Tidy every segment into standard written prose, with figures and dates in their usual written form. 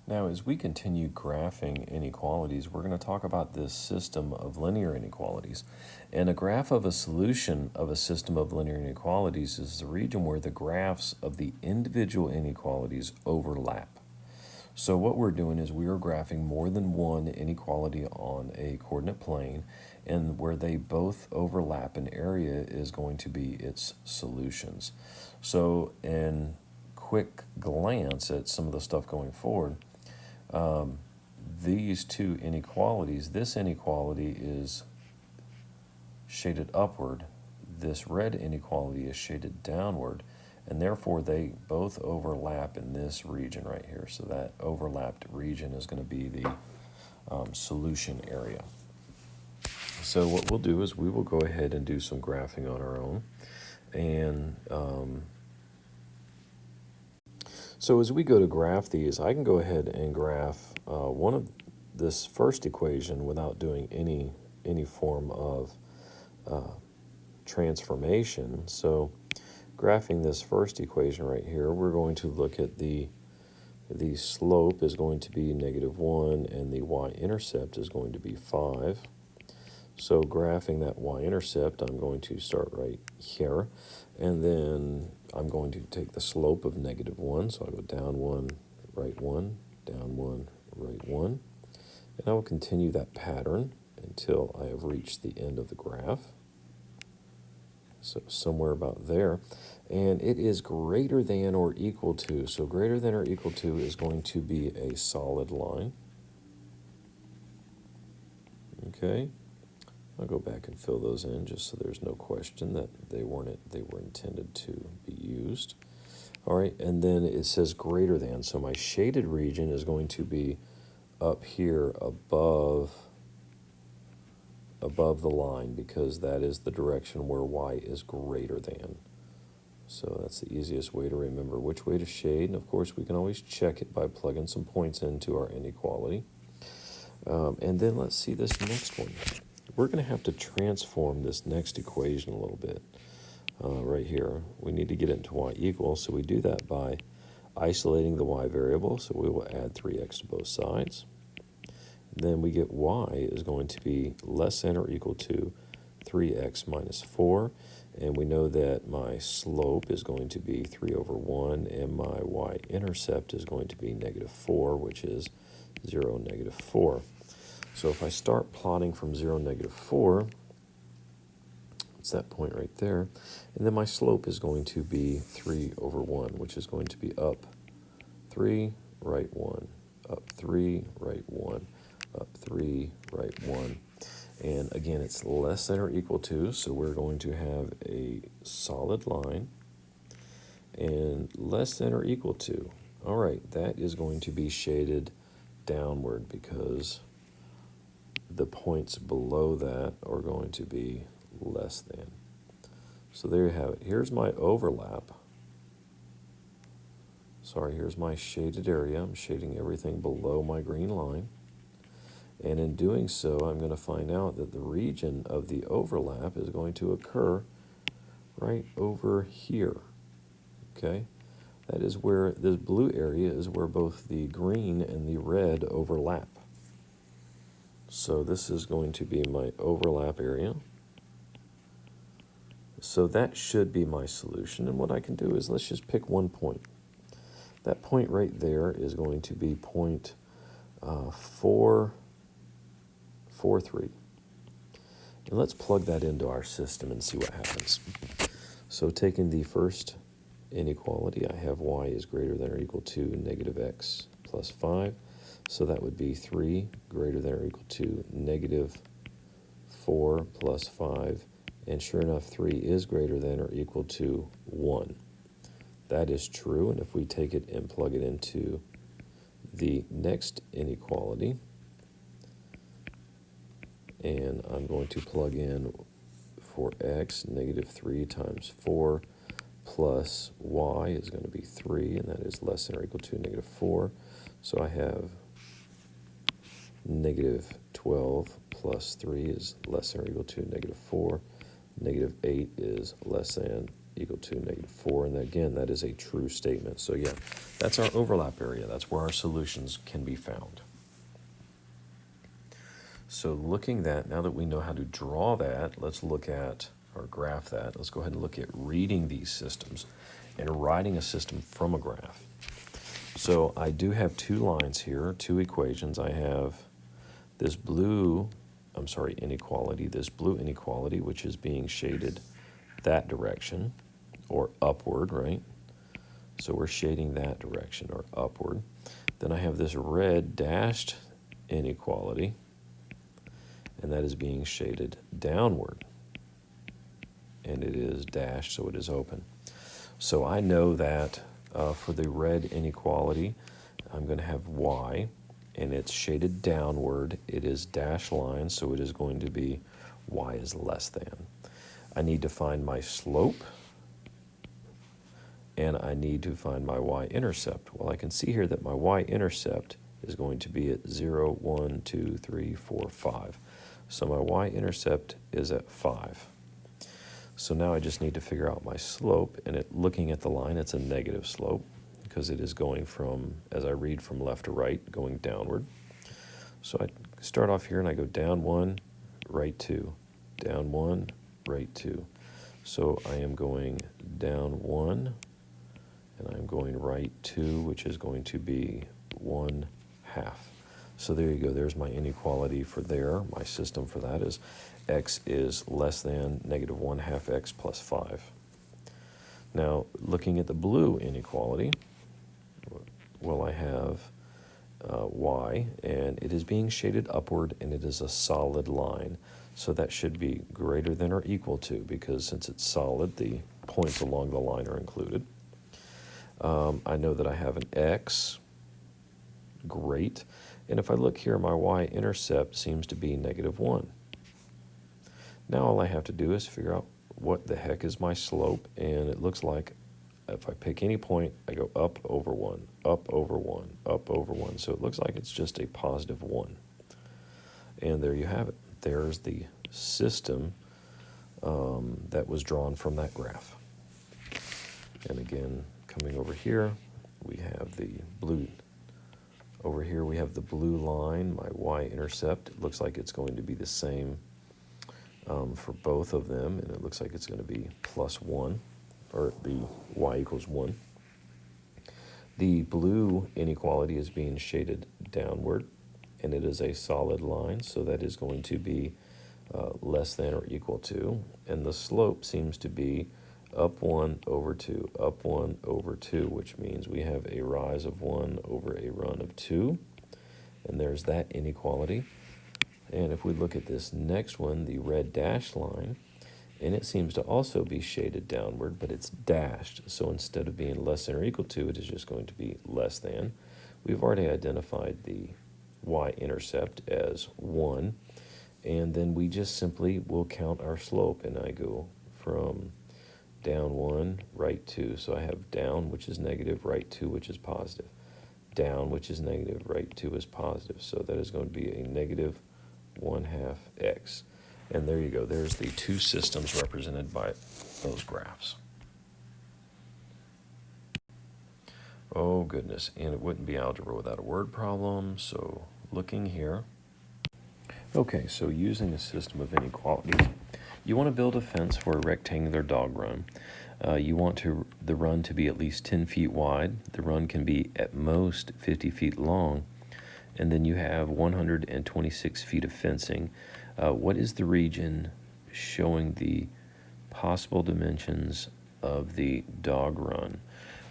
Now, as we continue graphing inequalities, we're going to talk about this system of linear inequalities. And a graph of a solution of a system of linear inequalities is the region where the graphs of the individual inequalities overlap. So what we're doing is we are graphing more than one inequality on a coordinate plane, and where they both overlap an area is going to be its solutions. So in quick glance at some of the stuff going forward, these two inequalities, this inequality is shaded upward, this red inequality is shaded downward, and therefore they both overlap in this region right here. So that overlapped region is going to be the solution area. So what we'll do is we will go ahead and do some graphing on our own. And so as we go to graph these, I can go ahead and graph one of this first equation without doing any form of transformation. So graphing this first equation right here, we're going to look at the slope is going to be -1 and the y-intercept is going to be 5. So graphing that y-intercept, I'm going to start right here, and then I'm going to take the slope of -1, so I'll go down 1, right 1, down 1, right 1, and I will continue that pattern until I have reached the end of the graph. So somewhere about there, and it is greater than or equal to, so greater than or equal to is going to be a solid line. Okay. I'll go back and fill those in just so there's no question that they were intended to be used. All right, and then it says greater than, so my shaded region is going to be up here above the line, because that is the direction where y is greater than. So that's the easiest way to remember which way to shade, and of course we can always check it by plugging some points into our inequality. And then let's see this next one. We're going to have to transform this next equation a little bit. Right here, we need to get it into y equals, so we do that by isolating the y variable, so we will add 3x to both sides. Then we get y is going to be less than or equal to 3x minus 4, and we know that my slope is going to be 3/1, and my y-intercept is going to be -4, which is 0, -4. So if I start plotting from 0, -4, it's that point right there, and then my slope is going to be 3/1, which is going to be up 3, right 1, up 3, right 1, up 3, right 1. And again, it's less than or equal to, so we're going to have a solid line, and less than or equal to. All right, that is going to be shaded downward because the points below that are going to be less than. So there you have it. Here's my overlap. Sorry, here's my shaded area. I'm shading everything below my green line. And in doing so, I'm going to find out that the region of the overlap is going to occur right over here. Okay? That is where this blue area is where both the green and the red overlap. So this is going to be my overlap area. So that should be my solution. And what I can do is let's just pick one point. That point right there is going to be point 4, 4, 3. And let's plug that into our system and see what happens. So taking the first inequality, I have y is greater than or equal to -x plus 5. So that would be 3 greater than or equal to -4 plus 5. And sure enough, 3 is greater than or equal to 1. That is true, and if we take it and plug it into the next inequality, and I'm going to plug in for x, -3 times 4 plus y is going to be 3, and that is less than or equal to -4. So I have -12 plus 3 is less than or equal to -4. -8 is less than equal to -4. And again, that is a true statement. So yeah, that's our overlap area. That's where our solutions can be found. So looking that, now that we know how to draw that, let's look at, or graph that. Let's go ahead and look at reading these systems and writing a system from a graph. So I do have two lines here, two equations. I have this inequality, this blue inequality, which is being shaded that direction, or upward, right? So we're shading that direction, or upward. Then I have this red dashed inequality, and that is being shaded downward. And it is dashed, so it is open. So I know that for the red inequality, I'm going to have y, and it's shaded downward. It is dashed line, so it is going to be y is less than. I need to find my slope, and I need to find my y-intercept. Well, I can see here that my y-intercept is going to be at 0, 1, 2, 3, 4, 5. So my y-intercept is at 5. So now I just need to figure out my slope, and looking at the line, it's a negative slope because it is going from, as I read from left to right, going downward. So I start off here and I go down 1, right 2, down 1, right 2. So I am going down 1, and I'm going right 2, which is going to be 1/2. So there you go. There's my inequality for there. My system for that is x is less than -1/2 x plus 5. Now, looking at the blue inequality, well, I have y, and it is being shaded upward, and it is a solid line. So that should be greater than or equal to, because since it's solid, the points along the line are included. I know that I have an x, great. And if I look here, my y-intercept seems to be -1. Now all I have to do is figure out what the heck is my slope, and it looks like if I pick any point, I go up over 1, up over 1, up over 1. So it looks like it's just a positive 1. And there you have it. There's the system that was drawn from that graph. And again, coming over here, we have the blue. Over here we have the blue line, my y-intercept. It looks like it's going to be the same for both of them, and it looks like it's going to be +1, or the y equals 1. The blue inequality is being shaded downward, and it is a solid line, so that is going to be less than or equal to, and the slope seems to be up 1 over 2, up 1 over 2, which means we have a rise of 1 over a run of 2, and there's that inequality. And if we look at this next one, the red dashed line, and it seems to also be shaded downward, but it's dashed, so instead of being less than or equal to, it is just going to be less than. We've already identified the y-intercept as 1, and then we just simply will count our slope, and I go from down 1, right 2. So I have down, which is negative, right 2, which is positive. Down, which is negative, right 2 is positive. So that is going to be a -1/2 x. And there you go. There's the two systems represented by those graphs. Oh, goodness. And it wouldn't be algebra without a word problem. So looking here. Okay, so using a system of inequalities, you want to build a fence for a rectangular dog run. You want the run to be at least 10 feet wide. The run can be at most 50 feet long. And then you have 126 feet of fencing. What is the region showing the possible dimensions of the dog run?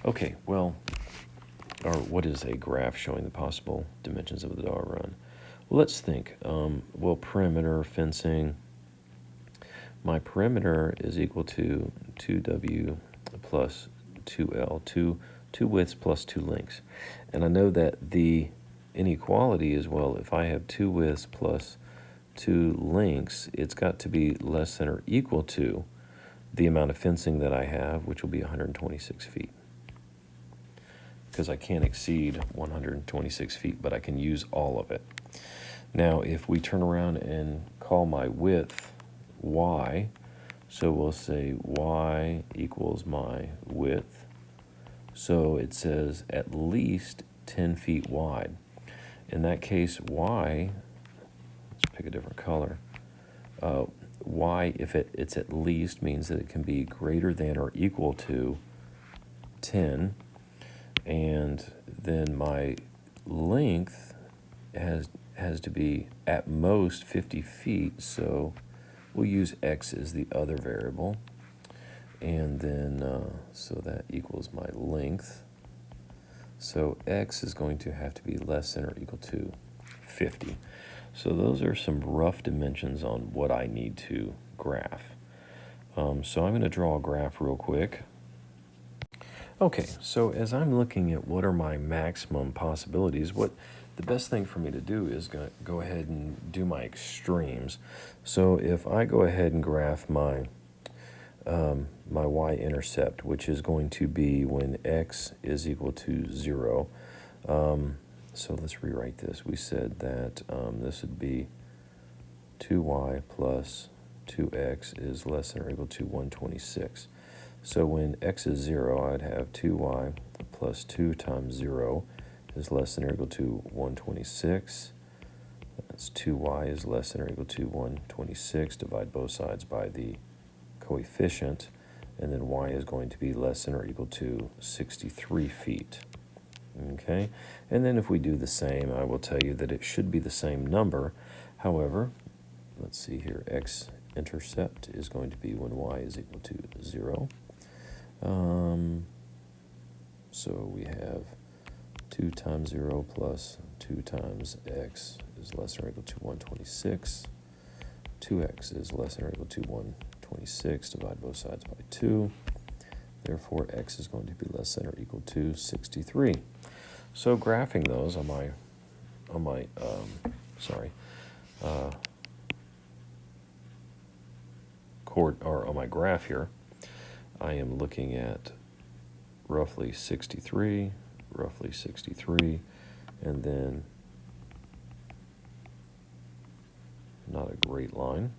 Okay, well, or what is a graph showing the possible dimensions of the dog run? Well, let's think. Well, perimeter fencing. My perimeter is equal to 2w plus 2l, two widths plus 2 lengths. And I know that the inequality is, well, if I have 2 widths plus 2 lengths, it's got to be less than or equal to the amount of fencing that I have, which will be 126 feet. Because I can't exceed 126 feet, but I can use all of it. Now, if we turn around and call my width y, So we'll say y equals my width. So it says at least 10 feet wide. In that case, y, let's pick a different color. Y, if it's at least, means that it can be greater than or equal to 10. And then my length has to be at most 50 feet. So we'll use x as the other variable. And then, so that equals my length. So x is going to have to be less than or equal to 50. So those are some rough dimensions on what I need to graph. So I'm going to draw a graph real quick. Okay, so as I'm looking at what are my maximum possibilities, what the best thing for me to do is go ahead and do my extremes. So if I go ahead and graph my my y-intercept, which is going to be when x is equal to 0. So let's rewrite this. We said that this would be 2y plus 2x is less than or equal to 126. So when x is 0, I'd have 2y plus 2 times 0 is less than or equal to 126. That's 2y is less than or equal to 126. Divide both sides by the coefficient, and then y is going to be less than or equal to 63 feet. Okay, and then if we do the same, I will tell you that it should be the same number. However, let's see here, x-intercept is going to be when y is equal to 0. So we have 2 times 0 plus 2 times x is less than or equal to 126. 2x is less than or equal to 126. Divide both sides by 2. Therefore, x is going to be less than or equal to 63. So graphing those on my on my graph here, I am looking at roughly 63, and then not a great line.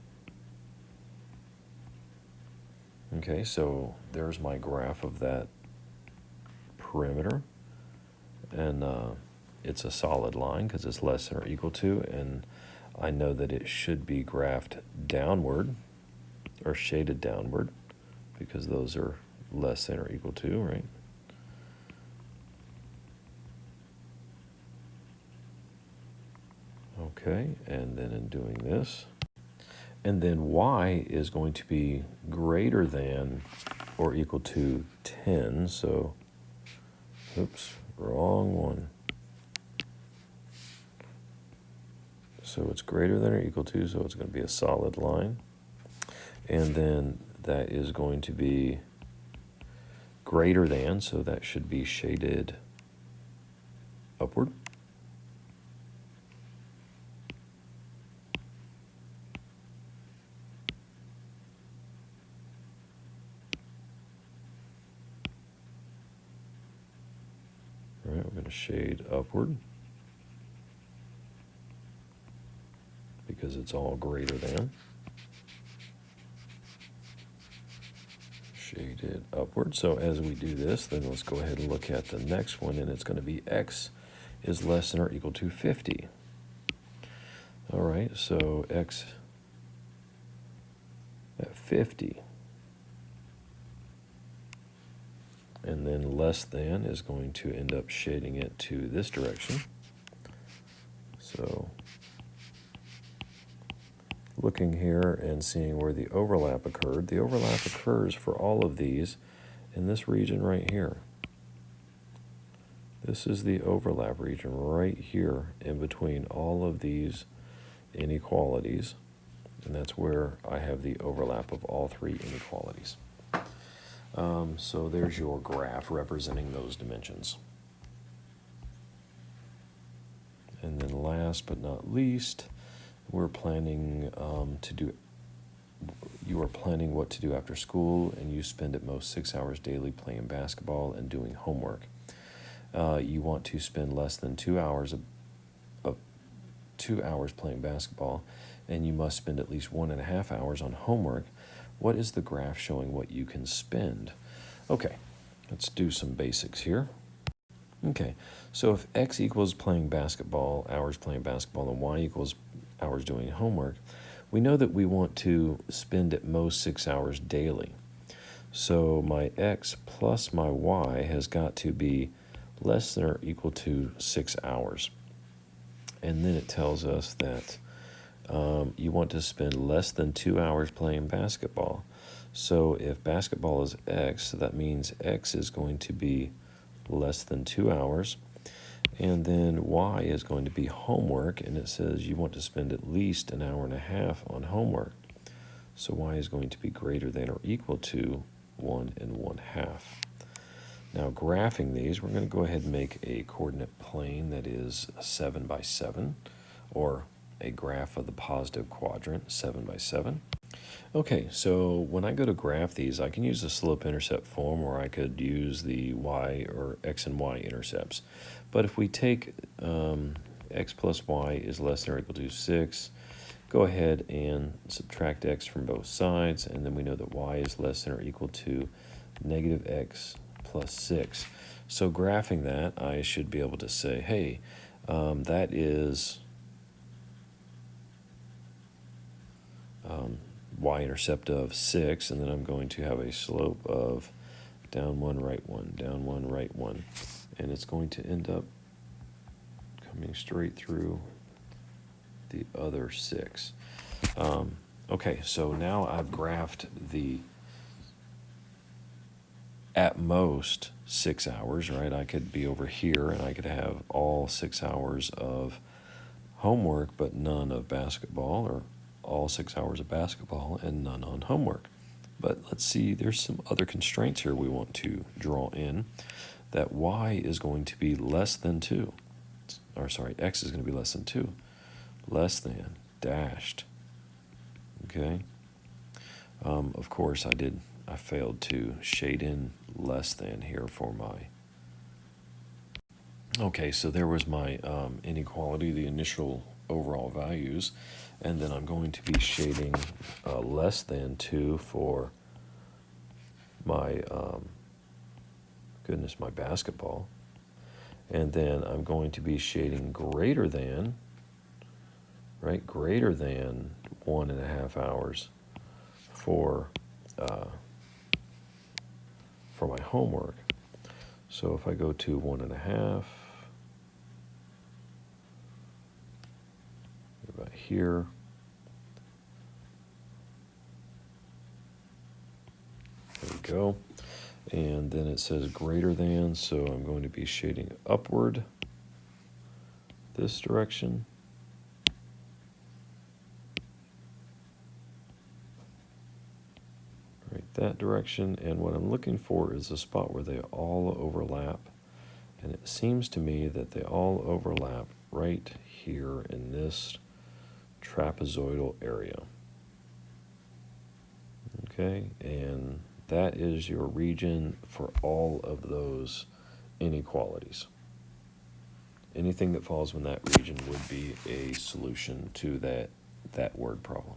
Okay, so there's my graph of that perimeter, and it's a solid line because it's less than or equal to, and I know that it should be graphed downward or shaded downward because those are less than or equal to, right? Okay, and then in doing this, and then y is going to be greater than or equal to 10, so, oops, wrong one. So it's greater than or equal to, so it's going to be a solid line. And then that is going to be greater than, so that should be shaded upward. All right, we're going to shade upward because it's all greater than. Shaded upward. So as we do this, then let's go ahead and look at the next one, and it's going to be x is less than or equal to 50. All right, so x at 50. And then less than is going to end up shading it to this direction. So looking here and seeing where the overlap occurred. The overlap occurs for all of these in this region right here. This is the overlap region right here in between all of these inequalities, and that's where I have the overlap of all three inequalities. So there's your graph representing those dimensions. And then last but not least, we're planning you are planning what to do after school, and you spend at most 6 hours daily playing basketball and doing homework. You want to spend less than 2 hours of 2 hours playing basketball, and you must spend at least 1.5 hours on homework. what is the graph showing what you can spend? Okay, let's do some basics here. Okay, so if x equals playing basketball, hours playing basketball, and y equals hours doing homework, we know that we want to spend at most 6 hours daily. So my x plus my y has got to be less than or equal to 6 hours. And then it tells us that you want to spend less than 2 hours playing basketball. So if basketball is x, that means x is going to be less than 2 hours. And then y is going to be homework, and it says you want to spend at least an hour and a half on homework. So y is going to be greater than or equal to 1 1/2. Now graphing these, we're going to go ahead and make a coordinate plane that is 7 by 7, or a graph of the positive quadrant, 7 by 7. Okay, so when I go to graph these, I can use the slope-intercept form, or I could use the y or x and y intercepts. But if we take x plus y is less than or equal to 6, go ahead and subtract x from both sides, and then we know that y is less than or equal to negative x plus 6. So graphing that, I should be able to say, hey, that is y-intercept of 6, and then I'm going to have a slope of down 1, right 1, down 1, right 1. And it's going to end up coming straight through the other 6. Okay, so now I've graphed the at most 6 hours, right? I could be over here and I could have all 6 hours of homework but none of basketball, or all 6 hours of basketball and none on homework. But let's see, there's some other constraints here we want to draw in, that y is going to be less than 2. Or sorry, x is going to be less than 2. Less than, dashed. Okay. Of course, I failed to shade in less than here for my... Okay, so there was my inequality, the initial overall values, and then I'm going to be shading less than 2 for my, my basketball. And then I'm going to be shading greater than, right, greater than 1.5 hours for my homework. So if I go to 1.5, about here, there we go. And then it says greater than, so I'm going to be shading upward this direction. Right, that direction. And what I'm looking for is a spot where they all overlap. And it seems to me that they all overlap right here in this trapezoidal area. Okay, and that is your region for all of those inequalities. Anything that falls in that region would be a solution to that word problem.